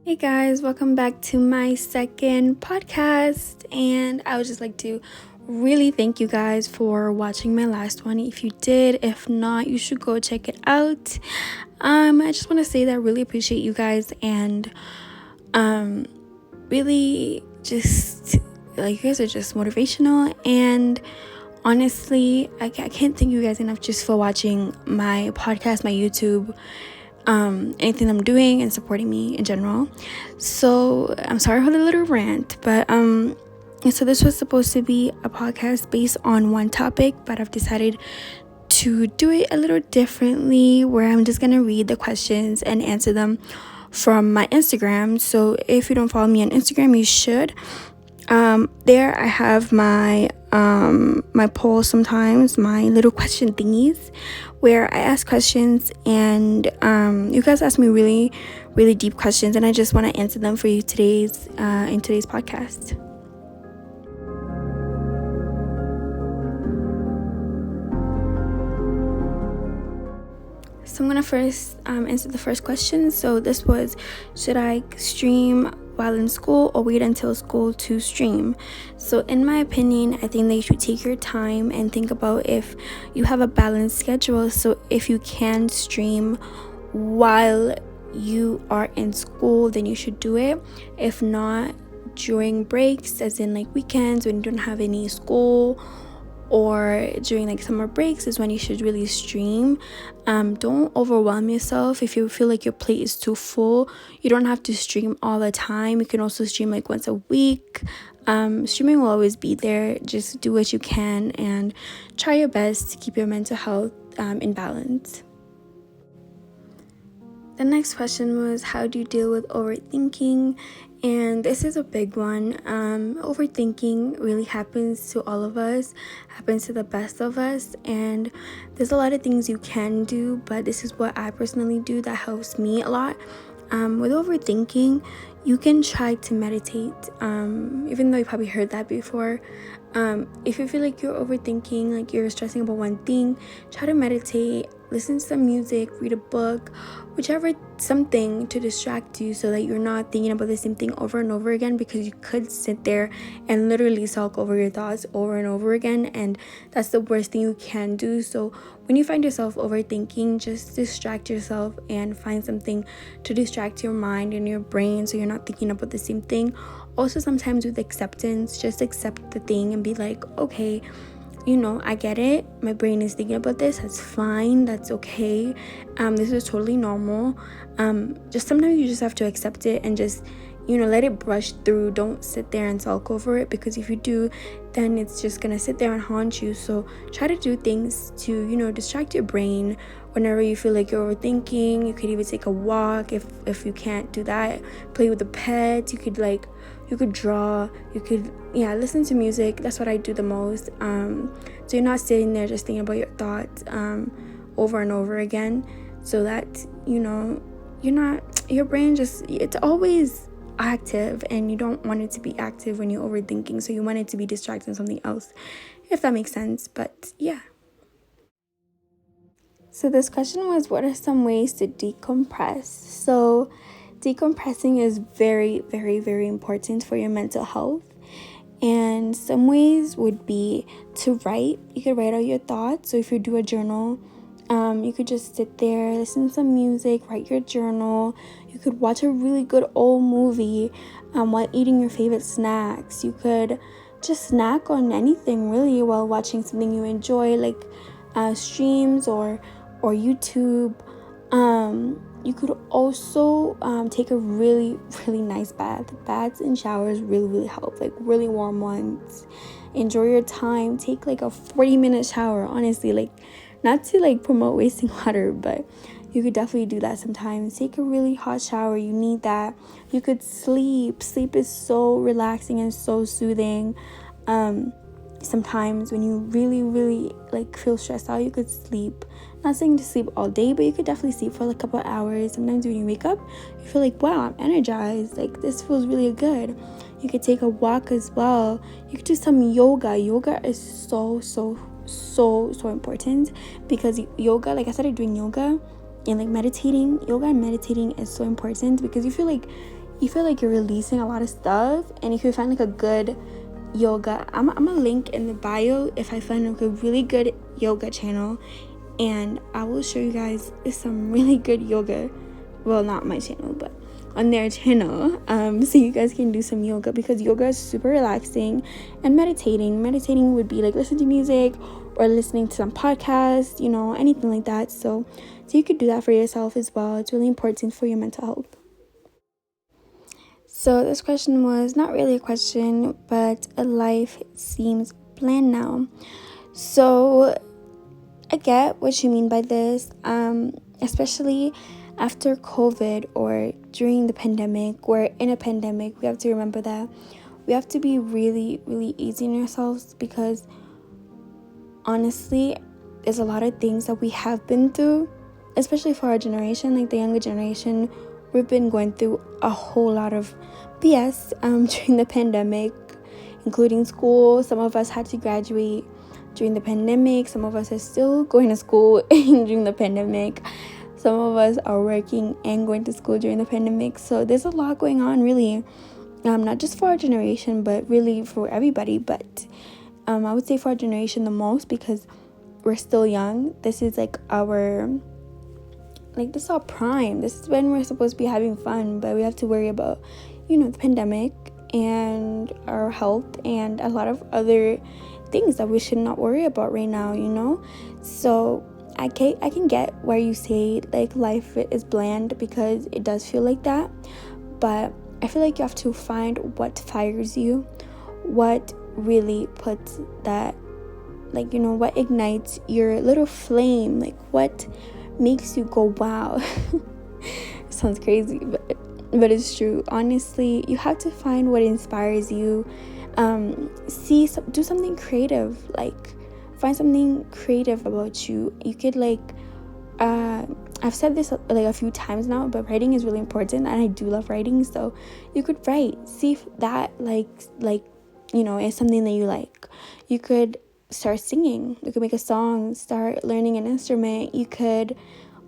Hey guys, welcome back to my second podcast, and I would just like to really thank you guys for watching my last one. If you did, if not, you should go check it out. I just want to say that I really appreciate you guys, and really just like you guys are just motivational, and honestly, I can't thank you guys enough just for watching my podcast, my YouTube, anything I'm doing, and supporting me in general. So I'm sorry for the little rant, but so this was supposed to be a podcast based on one topic, but I've decided to do it a little differently, where I'm just gonna read the questions and answer them from my Instagram. So if you don't follow me on Instagram, you should. There I have my my poll, sometimes my little question thingies, where I ask questions, and you guys ask me really deep questions, and I just want to answer them for you in today's podcast. So I'm gonna first answer the first question. So this was, should I stream while in school or wait until school to stream? So in my opinion, I think that you should take your time and think about if you have a balanced schedule. So if you can stream while you are in school, then you should do it. If not, during breaks, as in like weekends when you don't have any school, or during like summer breaks, is when you should really stream. Don't overwhelm yourself. If you feel like your plate is too full, you don't have to stream all the time. You can also stream like once a week. Streaming will always be there. Just do what you can and try your best to keep your mental health in balance. The next question was, how do you deal with overthinking? And this is a big one. Overthinking really happens to all of us, happens to the best of us, and there's a lot of things you can do, but this is what I personally do that helps me a lot. With overthinking, you can try to meditate, even though you probably heard that before. If you feel like you're overthinking, like you're stressing about one thing, try to meditate, listen to some music, read a book, whichever, something to distract you so that you're not thinking about the same thing over and over again, because you could sit there and literally sulk over your thoughts over and over again, and that's the worst thing you can do. So when you find yourself overthinking, just distract yourself and find something to distract your mind and your brain so you're not thinking about the same thing. Also, sometimes with acceptance, just accept the thing and be like, okay, I get it. My brain is thinking about this. That's fine. That's okay. This is totally normal. Just sometimes you just have to accept it and just, let it brush through. Don't sit there and sulk over it, because if you do, then it's just going to sit there and haunt you. So try to do things to, distract your brain whenever you feel like you're overthinking. You could even take a walk if you can't do that. Play with a pet. You could draw, you could listen to music. That's what I do the most. So you're not sitting there just thinking about your thoughts over and over again, so that your brain it's always active, and you don't want it to be active when you're overthinking. So you want it to be distracted on something else, if that makes sense. But yeah. So this question was, what are some ways to decompress? So decompressing is very, very, very important for your mental health. And some ways would be to write. You could write out your thoughts. So if you do a journal, you could just sit there, listen to some music, write your journal. You could watch a really good old movie while eating your favorite snacks. You could just snack on anything really while watching something you enjoy, like streams or YouTube. You could also take a really, really nice bath. Baths and showers really help, like really warm ones. Enjoy your time. Take like a 40-minute shower, honestly, like not to like promote wasting water, but you could definitely do that sometimes. Take a really hot shower. You need that. You could sleep. Sleep is so relaxing and so soothing. Sometimes when you really like feel stressed out, you could sleep. Not saying to sleep all day, but you could definitely sleep for like a couple of hours. Sometimes when you wake up, you feel like, wow, I'm energized. Like, this feels really good. You could take a walk as well. You could do some yoga. Yoga is so important, because yoga, like I started doing yoga and like meditating. Yoga and meditating is so important, because you feel like you feel like you're releasing a lot of stuff. And if you find like a good yoga, I'm gonna link in the bio if I find like a really good yoga channel, and I will show you guys some really good yoga. Well, not my channel, but on their channel, so you guys can do some yoga, because yoga is super relaxing. And meditating would be like listening to music or listening to some podcast, anything like that. So you could do that for yourself as well. It's really important for your mental health. So this question was not really a question, but a life seems bland now. So I get what you mean by this, especially after COVID or during the pandemic. We're in a pandemic. We have to remember that we have to be really, really easy on ourselves, because honestly, there's a lot of things that we have been through, especially for our generation, like the younger generation. We've been going through a whole lot of BS during the pandemic, including school. Some of us had to graduate during the pandemic. Some of us are still going to school during the pandemic. Some of us are working and going to school during the pandemic. So there's a lot going on, really, not just for our generation, but really for everybody. But I would say for our generation the most, because we're still young. This is like this is our prime. This is when we're supposed to be having fun, but we have to worry about, the pandemic and our health and a lot of other things that we should not worry about right now, So I can get where you say like life is bland, because it does feel like that. But I feel like you have to find what fires you, what really puts that, what ignites your little flame, like what makes you go wow. It sounds crazy, but it's true. Honestly, you have to find what inspires you. Do something creative, find something creative about you. You could I've said this a few times now, but writing is really important, and I do love writing. So you could write, see if that is something that you like. You could start singing. You could make a song, start learning an instrument. You could,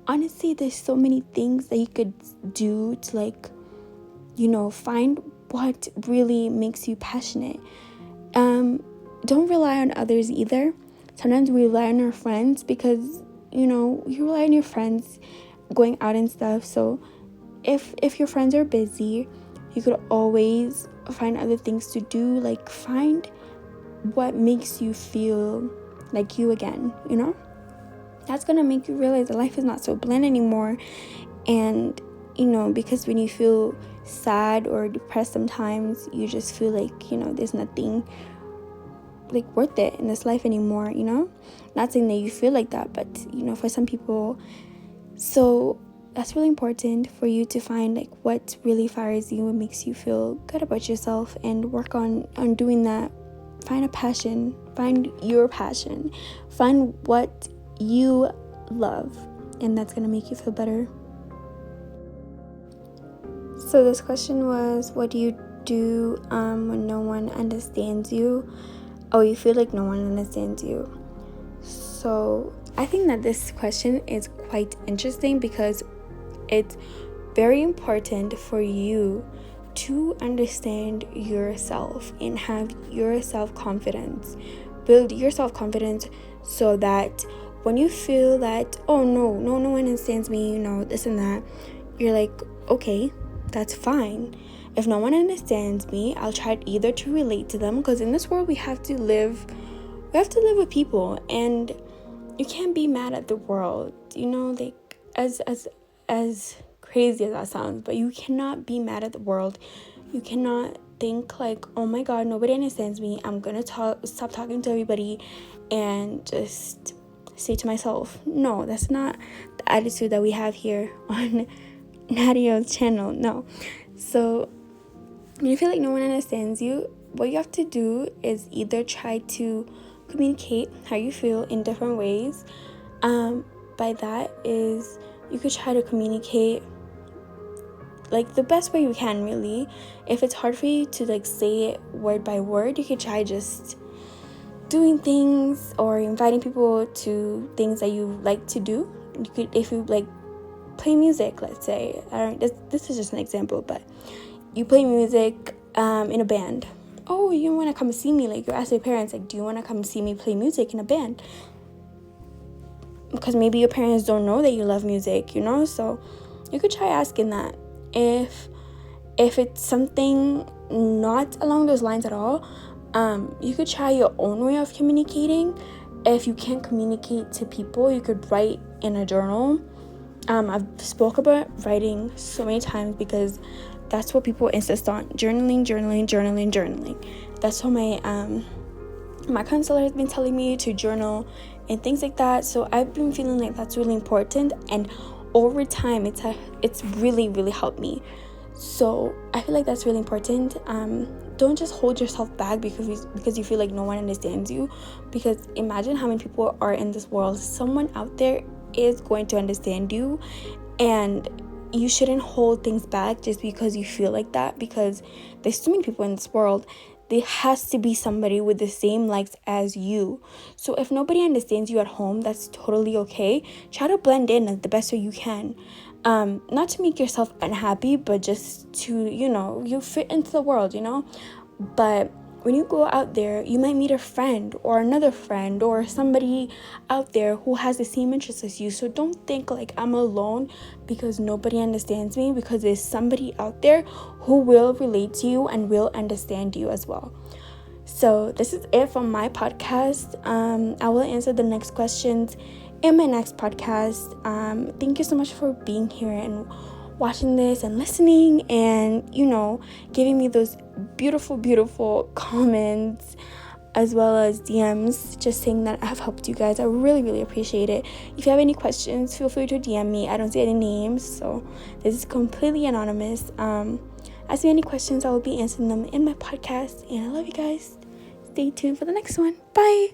honestly, there's so many things that you could do to find what really makes you passionate. Don't rely on others either. Sometimes we rely on our friends, because you rely on your friends going out and stuff. So if your friends are busy, you could always find other things to do. Find what makes you feel like you again. That's gonna make you realize that life is not so bland anymore. And because when you feel sad or depressed, sometimes you just feel like there's nothing worth it in this life anymore. Not saying that you feel like that, but for some people. So that's really important for you to find what really fires you, what makes you feel good about yourself, and work on doing that. Find a passion, find your passion, find what you love, and that's gonna make you feel better. So this question was, what do you do when no one understands you? Oh, you feel like no one understands you. So I think that this question is quite interesting, because it's very important for you to understand yourself and have your self-confidence. Build your self-confidence so that when you feel that, oh no one understands me, this and that, you're like, okay, that's fine. If no one understands me, I'll try either to relate to them, because in this world we have to live with people, and you can't be mad at the world, as crazy as that sounds, but you cannot be mad at the world. You cannot think oh my god, nobody understands me, I'm gonna stop talking to everybody and just say to myself. No, that's not the attitude that we have here on Nattie's channel. No. So when you feel like no one understands you, what you have to do is either try to communicate how you feel in different ways. By that is, you could try to communicate the best way you can, really. If it's hard for you to say it word by word, you could try just doing things or inviting people to things that you like to do. You could, if you play music, let's say. This is just an example, but you play music in a band. Oh, you want to come see me? Like, you ask your parents, like, do you want to come see me play music in a band? Because maybe your parents don't know that you love music, so you could try asking that. If it's something not along those lines at all, you could try your own way of communicating. If you can't communicate to people, you could write in a journal. I've spoke about writing so many times because that's what people insist on. Journaling. That's what my counselor has been telling me to journal and things like that. So I've been feeling like that's really important, and over time it's really, really helped me. So I feel like that's really important. Don't just hold yourself back because you feel like no one understands you, because imagine how many people are in this world. Someone out there is going to understand you, and you shouldn't hold things back just because you feel like that, because there's too many people in this world. There has to be somebody with the same likes as you. So if nobody understands you at home, that's totally okay. Try to blend in the best way you can. Not to make yourself unhappy, but just to, you fit into the world, But when you go out there, you might meet a friend or another friend or somebody out there who has the same interests as you. So don't think like I'm alone because nobody understands me, because there's somebody out there who will relate to you and will understand you as well. So this is it from my podcast. I will answer the next questions in my next podcast. Thank you so much for being here and watching this and listening and, giving me those beautiful comments as well as DMs, just saying that I've helped you guys. I really, really appreciate it. If you have any questions, feel free to DM me. I don't see any names, so this is completely anonymous. Ask me any questions. I will be answering them in my podcast, and I love you guys. Stay tuned for the next one. Bye.